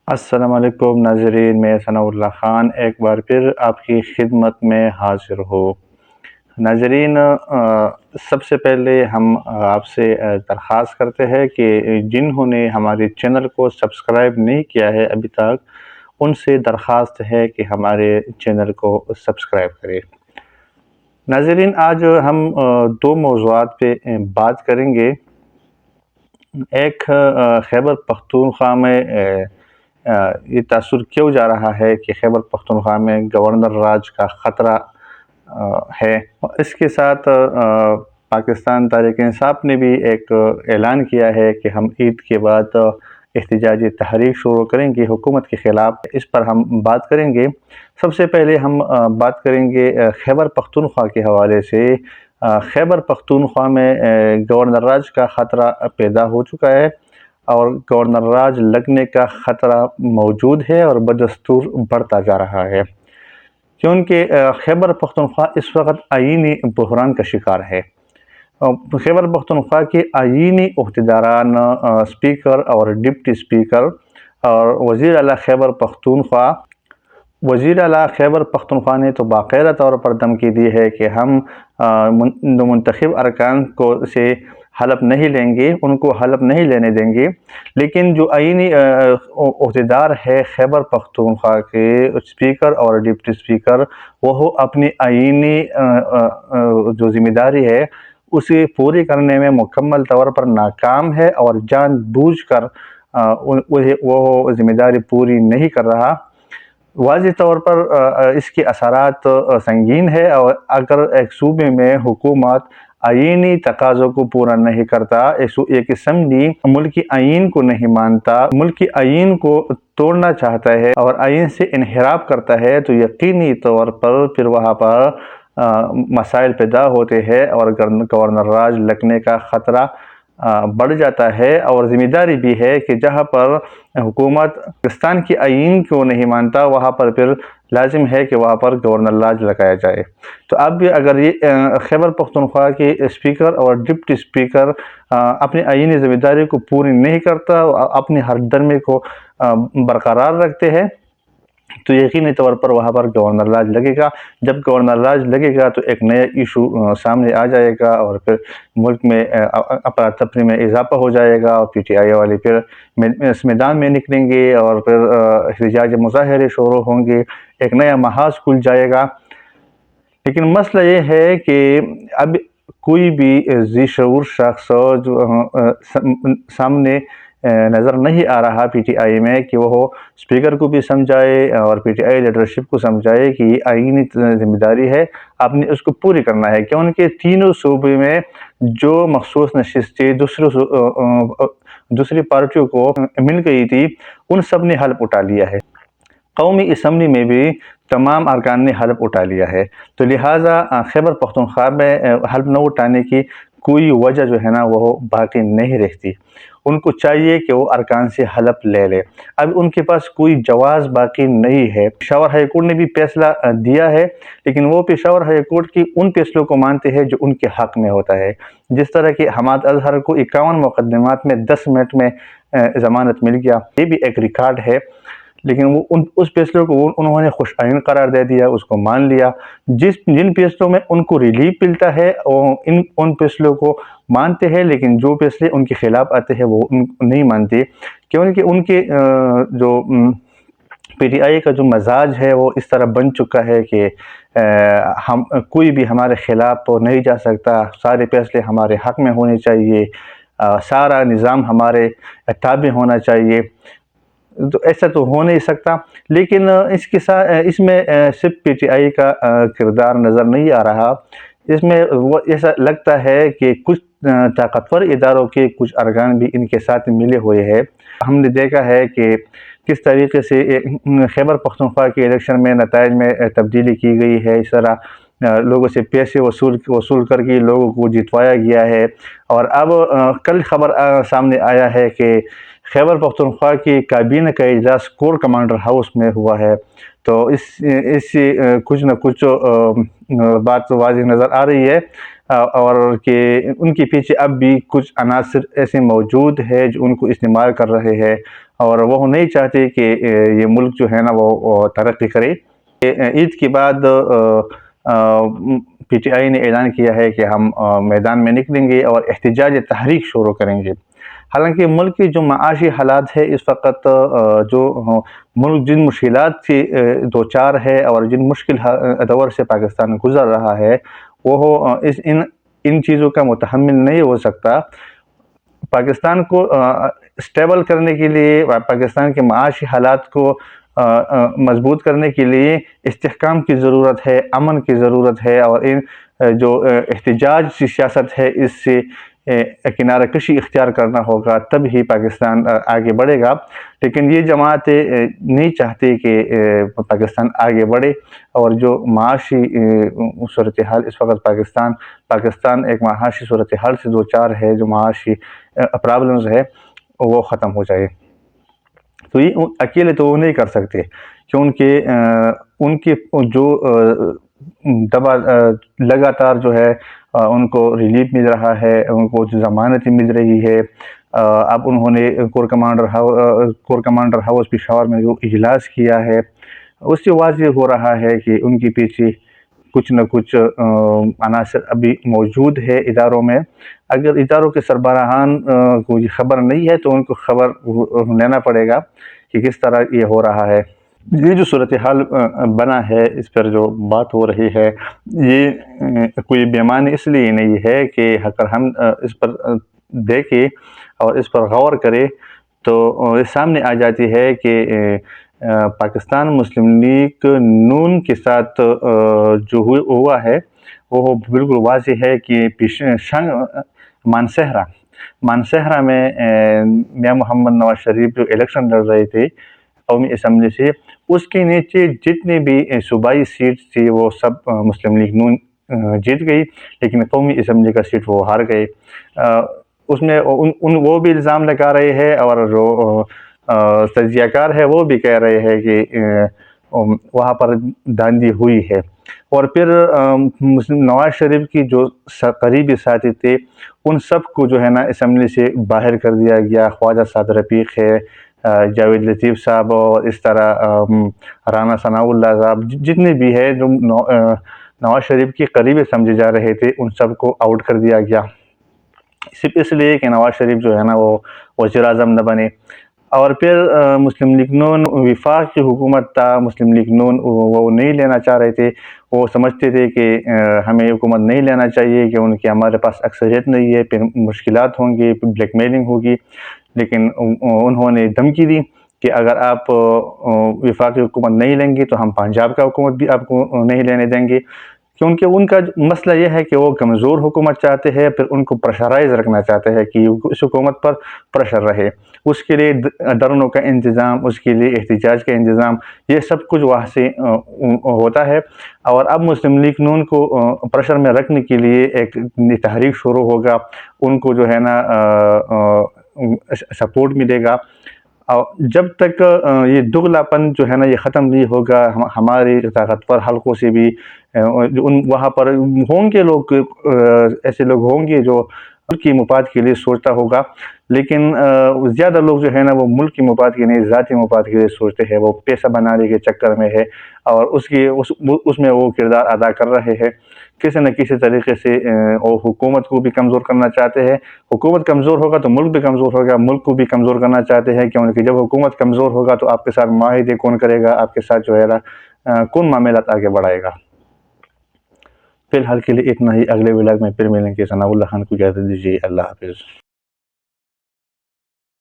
السلام علیکم ناظرین، میں ثناء اللہ خان ایک بار پھر آپ کی خدمت میں حاضر ہوں۔ ناظرین، سب سے پہلے ہم آپ سے درخواست کرتے ہیں کہ جنہوں نے ہمارے چینل کو سبسکرائب نہیں کیا ہے ابھی تک، ان سے درخواست ہے کہ ہمارے چینل کو سبسکرائب کریں۔ ناظرین، آج ہم دو موضوعات پہ بات کریں گے۔ ایک خیبر پختونخوا میں یہ تاثر کیوں جا رہا ہے کہ خیبر پختونخوا میں گورنر راج کا خطرہ ہے۔ اس کے ساتھ پاکستان تحریک انصاف نے بھی ایک اعلان کیا ہے کہ ہم عید کے بعد احتجاجی تحریک شروع کریں گے حکومت کے خلاف۔ اس پر ہم بات کریں گے۔ سب سے پہلے ہم بات کریں گے خیبر پختونخوا کے حوالے سے۔ خیبر پختونخوا میں گورنر راج کا خطرہ پیدا ہو چکا ہے اور گورنر راج لگنے کا خطرہ موجود ہے اور بدستور بڑھتا جا رہا ہے، کیونکہ خیبر پختونخوا اس وقت آئینی بحران کا شکار ہے۔ خیبر پختونخوا کے آئینی عہدیداران، اسپیکر اور ڈپٹی اسپیکر اور وزیر اعلیٰ خیبر پختونخوا نے تو باقاعدہ طور پر دھمکی دی ہے کہ ہم منتخب ارکان سے حلف نہیں لیں گے، ان کو حلف نہیں لینے دیں گے، لیکن جو آئینی عہدیدار ہے خیبر پختونخوا کے اسپیکر اور ڈپٹی اسپیکر، وہ اپنی آئینی جو ذمہ داری ہے اسے پوری کرنے میں مکمل طور پر ناکام ہے اور جان بوجھ کر وہ ذمہ داری پوری نہیں کر رہا۔ واضح طور پر اس کے اثرات سنگین ہے، اور اگر ایک صوبے میں حکومت آئینی تقاضوں کو پورا نہیں کرتا، ایک اسمبلی ملکی آئین کو نہیں مانتا، ملکی آئین کو توڑنا چاہتا ہے اور آئین سے انحراف کرتا ہے، تو یقینی طور پر پھر وہاں پر مسائل پیدا ہوتے ہیں اور گورنر راج لگنے کا خطرہ بڑھ جاتا ہے۔ اور ذمہ داری بھی ہے کہ جہاں پر حکومت پاکستان کی آئین کو نہیں مانتا، وہاں پر پھر لازم ہے کہ وہاں پر گورنر راج لگایا جائے۔ تو اب بھی اگر یہ خیبر پختونخوا کے اسپیکر اور ڈپٹی اسپیکر اپنی آئینی ذمہ داری کو پوری نہیں کرتا، اپنی ہر درمی کو برقرار رکھتے ہیں، تو یقینی طور پر وہاں پر گورنر راج لگے گا۔ جب گورنر راج لگے گا تو ایک نیا ایشو سامنے آ جائے گا اور پھر ملک میں افراتفری میں اضافہ ہو جائے گا، اور پی ٹی آئی والے پھر اس میدان میں نکلیں گے اور پھر احتجاج مظاہرے شروع ہوں گے، ایک نیا محاذ کھل جائے گا۔ لیکن مسئلہ یہ ہے کہ اب کوئی بھی ذی شعور شخص جو سامنے نظر نہیں آ رہا پی ٹی آئی میں کہ وہ اسپیکر کو بھی سمجھائے اور پی ٹی آئی لیڈرشپ کو سمجھائے کہ یہ آئینی ذمہ داری ہے، آپ نے اس کو پوری کرنا ہے، کیونکہ تینوں صوبے میں جو مخصوص نشستیں دوسری پارٹیوں کو مل گئی تھی، ان سب نے حلف اٹھا لیا ہے۔ قومی اسمبلی میں بھی تمام ارکان نے حلف اٹھا لیا ہے، تو لہٰذا خیبر پختونخوا میں حلف نہ اٹھانے کی کوئی وجہ جو ہے نا وہ باقی نہیں رہتی۔ ان کو چاہیے کہ وہ ارکان سے حلف لے لے۔ اب ان کے پاس کوئی جواز باقی نہیں ہے۔ پشاور ہائی کورٹ نے بھی فیصلہ دیا ہے، لیکن وہ پشاور ہائی کورٹ کی ان فیصلوں کو مانتے ہیں جو ان کے حق میں ہوتا ہے۔ جس طرح کہ حماد اظہر کو 51 مقدمات میں 10 منٹ میں ضمانت مل گیا، یہ بھی ایک ریکارڈ ہے، لیکن وہ اس فیصلوں کو انہوں نے خوش آئین قرار دے دیا، اس کو مان لیا۔ جن فیصلوں میں ان کو ریلیف ملتا ہے ان فیصلوں کو مانتے ہیں، لیکن جو فیصلے ان کے خلاف آتے ہیں وہ نہیں مانتے، کیونکہ ان کے جو پی ٹی آئی کا جو مزاج ہے وہ اس طرح بن چکا ہے کہ کوئی بھی ہمارے خلاف نہیں جا سکتا، سارے فیصلے ہمارے حق میں ہونے چاہیے، سارا نظام ہمارے تابع ہونا چاہیے۔ تو ایسا تو ہو نہیں سکتا، لیکن اس میں صرف پی ٹی آئی کا کردار نظر نہیں آ رہا۔ اس میں وہ ایسا لگتا ہے کہ کچھ طاقتور اداروں کے کچھ ارکان بھی ان کے ساتھ ملے ہوئے ہیں۔ ہم نے دیکھا ہے کہ کس طریقے سے خیبر پختونخوا کے الیکشن میں نتائج میں تبدیلی کی گئی ہے، اس طرح لوگوں سے پیسے وصول کر کے لوگوں کو جتوایا گیا ہے۔ اور اب کل خبر سامنے آیا ہے کہ خیبر پختونخوا کی کابینہ کا اجلاس کور کمانڈر ہاؤس میں ہوا ہے، تو اس سے کچھ نہ کچھ بات واضح نظر آ رہی ہے۔ اور کہ ان کے پیچھے اب بھی کچھ عناصر ایسے موجود ہے جو ان کو استعمال کر رہے ہیں، اور وہ نہیں چاہتے کہ یہ ملک جو ہے نا وہ ترقی کرے۔ عید کے بعد پی ٹی آئی نے اعلان کیا ہے کہ ہم میدان میں نکلیں گے اور احتجاج تحریک شروع کریں گے۔ حالانکہ ملک کی جو معاشی حالات ہے اس وقت، جو ملک جن مشکلات سے دوچار ہے اور جن مشکل دور سے پاکستان گزر رہا ہے، وہ ان چیزوں کا متحمل نہیں ہو سکتا۔ پاکستان کو اسٹیبل کرنے کے لیے، پاکستان کے معاشی حالات کو مضبوط کرنے کے لیے استحکام کی ضرورت ہے، امن کی ضرورت ہے، اور ان جو احتجاج کی سیاست ہے اس سے کنارہ کشی اختیار کرنا ہوگا، تب ہی پاکستان آگے بڑھے گا۔ لیکن یہ جماعتیں نہیں چاہتی کہ پاکستان آگے بڑھے، اور جو معاشی صورتحال اس وقت پاکستان ایک معاشی صورتحال سے دوچار ہے، جو معاشی پرابلمز ہے وہ ختم ہو جائے۔ تو یہ اکیلے تو وہ نہیں کر سکتے، کیونکہ ان کی جو لگاتار جو ہے ان کو ریلیف مل رہا ہے، ان کو ضمانت مل رہی ہے۔ اب انہوں نے کور کمانڈر ہاؤس پشاور میں جو اجلاس کیا ہے، اس سے واضح ہو رہا ہے کہ ان کے پیچھے کچھ نہ کچھ عناصر ابھی موجود ہے اداروں میں۔ اگر اداروں کے سربراہان کو یہ خبر نہیں ہے تو ان کو خبر لینا پڑے گا کہ کس طرح یہ ہو رہا ہے۔ یہ جو صورتحال بنا ہے، اس پر جو بات ہو رہی ہے، یہ کوئی بیمانی اس لیے نہیں ہے کہ اگر ہم اس پر دیکھیں اور اس پر غور کریں تو یہ سامنے آ جاتی ہے کہ پاکستان مسلم لیگ نون کے ساتھ جو ہوا ہے وہ بالکل واضح ہے کہ مانسہرہ میں میاں محمد نواز شریف جو الیکشن لڑ رہے تھے قومی اسمبلی سے، اس کے نیچے جتنے بھی صوبائی سیٹ تھی وہ سب مسلم لیگ نون جیت گئی، لیکن قومی اسمبلی کا سیٹ وہ ہار گئے۔ اس میں وہ بھی الزام لگا رہے ہیں، اور جو تجزیہ کار ہے وہ بھی کہہ رہے ہیں کہ وہاں پر دھاندلی ہوئی ہے۔ اور پھر نواز شریف کی جو قریبی ساتھی تھے ان سب کو جو ہے نا اسمبلی سے باہر کر دیا گیا۔ خواجہ سعد رفیق ہے، جاوید لطیف صاحب، اور اس طرح رانا ثناء اللہ صاحب، جتنے بھی ہے جو نواز شریف کے قریبی سمجھے جا رہے تھے، ان سب کو آؤٹ کر دیا گیا، صرف اس لیے کہ نواز شریف جو ہے نا وہ وزیر اعظم نہ بنے۔ اور پھر مسلم لیگ نون وفاق کی حکومت تھا، مسلم لیگ نون وہ نہیں لینا چاہ رہے تھے، وہ سمجھتے تھے کہ ہمیں حکومت نہیں لینا چاہیے کیونکہ ہمارے پاس اکثریت نہیں ہے، پھر مشکلات ہوں گی، بلیک میلنگ ہوگی۔ لیکن انہوں نے دھمکی دی کہ اگر آپ وفاقی حکومت نہیں لیں گے تو ہم پنجاب کا حکومت بھی آپ کو نہیں لینے دیں گے، کیونکہ ان کا مسئلہ یہ ہے کہ وہ کمزور حکومت چاہتے ہیں، پھر ان کو پریشرائز رکھنا چاہتے ہیں کہ اس حکومت پر پریشر رہے۔ اس کے لیے ڈرنوں کا انتظام، اس کے لیے احتجاج کا انتظام، یہ سب کچھ وہاں سے ہوتا ہے۔ اور اب مسلم لیگ نون کو پریشر میں رکھنے کے لیے ایک تحریک شروع ہوگا، ان کو جو ہے نا سپورٹ ملے گا۔ جب تک یہ دگلا پن جو ہے نا یہ ختم نہیں ہوگا، ہمارے طاقتور حلقوں سے بھی وہاں پر ہوں گے لوگ، ایسے لوگ ہوں گے جو ملک کی مفاد کے لیے سوچتا ہوگا، لیکن زیادہ لوگ جو ہے نا وہ ملک کی مفاد کے نہیں، ذاتی مفاد کے لیے سوچتے ہیں، وہ پیسہ بنانے کے چکر میں ہے، اور اس میں وہ کردار ادا کر رہے ہیں کسی نہ کسی طریقے سے۔ وہ حکومت کو بھی کمزور کرنا چاہتے ہیں، حکومت کمزور ہوگا تو ملک بھی کمزور ہوگا، ملک کو بھی کمزور کرنا چاہتے ہیں، کیونکہ جب حکومت کمزور ہوگا تو آپ کے ساتھ معاہدے کون کرے گا، آپ کے ساتھ جو ہے نا کون معاملات آگے بڑھائے گا۔ فی الحال کے لیے اتنا ہی، اگلے ولاگ میں پھر ملیں گے۔ ثناء اللہ خان کو اجازت دیجیے، اللہ حافظ۔